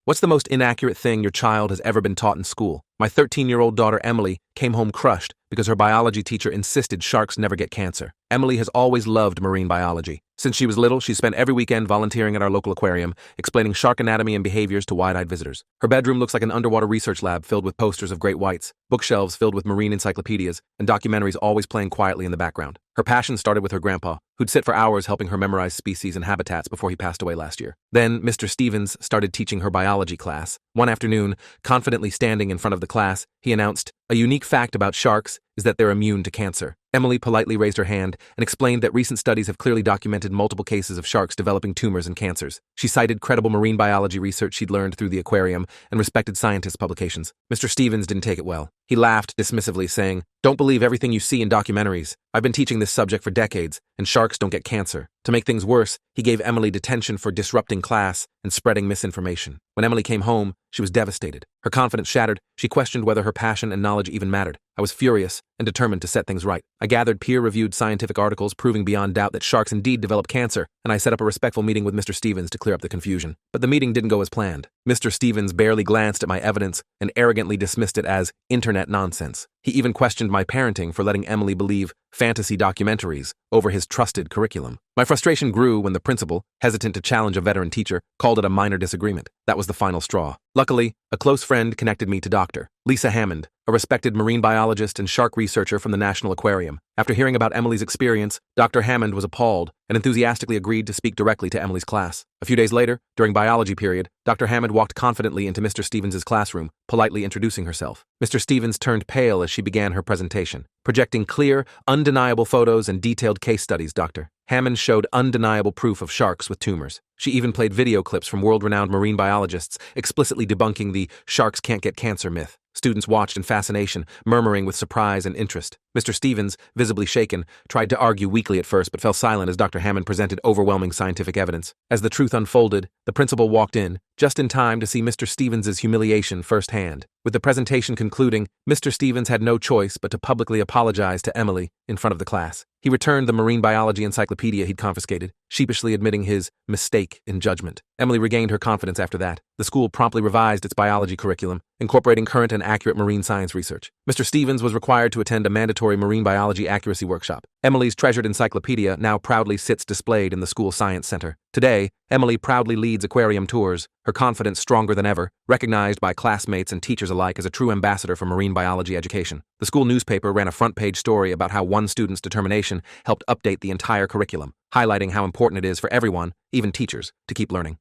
What's the most inaccurate thing your child has ever been taught in school? My 13-year-old daughter Emily came home crushed because her biology teacher insisted sharks never get cancer. Emily has always loved marine biology. Since she was little, she spent every weekend volunteering at our local aquarium, explaining shark anatomy and behaviors to wide-eyed visitors. Her bedroom looks like an underwater research lab filled with posters of great whites, bookshelves filled with marine encyclopedias, and documentaries always playing quietly in the background. Her passion started with her grandpa, who'd sit for hours helping her memorize species and habitats before he passed away last year. Then, Mr. Stevens started teaching her biology class. One afternoon, confidently standing in front of the class, he announced, "A unique fact about sharks is that they're immune to cancer." Emily politely raised her hand and explained that recent studies have clearly documented multiple cases of sharks developing tumors and cancers. She cited credible marine biology research she'd learned through the aquarium and respected scientists' publications. Mr. Stevens didn't take it well. He laughed dismissively, saying, "Don't believe everything you see in documentaries. I've been teaching this subject for decades, and sharks don't get cancer." To make things worse, he gave Emily detention for disrupting class and spreading misinformation. When Emily came home, she was devastated. Her confidence shattered. She questioned whether her passion and knowledge even mattered. I was furious and determined to set things right. I gathered peer-reviewed scientific articles proving beyond doubt that sharks indeed develop cancer, and I set up a respectful meeting with Mr. Stevens to clear up the confusion. But the meeting didn't go as planned. Mr. Stevens barely glanced at my evidence and arrogantly dismissed it as internet nonsense. He even questioned my parenting for letting Emily believe fantasy documentaries over his trusted curriculum. My frustration grew when the principal, hesitant to challenge a veteran teacher, called it a minor disagreement. That was the final straw. Luckily, a close friend connected me to Dr. Lisa Hammond, a respected marine biologist and shark researcher from the National Aquarium. After hearing about Emily's experience, Dr. Hammond was appalled and enthusiastically agreed to speak directly to Emily's class. A few days later, during biology period, Dr. Hammond walked confidently into Mr. Stevens' classroom, politely introducing herself. Mr. Stevens turned pale as she began her presentation. Projecting clear, undeniable photos and detailed case studies, Dr. Hammond showed undeniable proof of sharks with tumors. She even played video clips from world-renowned marine biologists, explicitly debunking the "sharks can't get cancer" myth. Students watched in fascination, murmuring with surprise and interest. Mr. Stevens, visibly shaken, tried to argue weakly at first but fell silent as Dr. Hammond presented overwhelming scientific evidence. As the truth unfolded, the principal walked in, just in time to see Mr. Stevens' humiliation firsthand. With the presentation concluding, Mr. Stevens had no choice but to publicly apologize to Emily in front of the class. He returned the marine biology encyclopedia he'd confiscated, sheepishly admitting his mistake in judgment. Emily regained her confidence after that. The school promptly revised its biology curriculum, incorporating current and accurate marine science research. Mr. Stevens was required to attend a mandatory marine biology accuracy workshop. Emily's treasured encyclopedia now proudly sits displayed in the school science center. Today, Emily proudly leads aquarium tours, her confidence stronger than ever, recognized by classmates and teachers alike as a true ambassador for marine biology education. The school newspaper ran a front-page story about how one student's determination helped update the entire curriculum, highlighting how important it is for everyone, even teachers, to keep learning.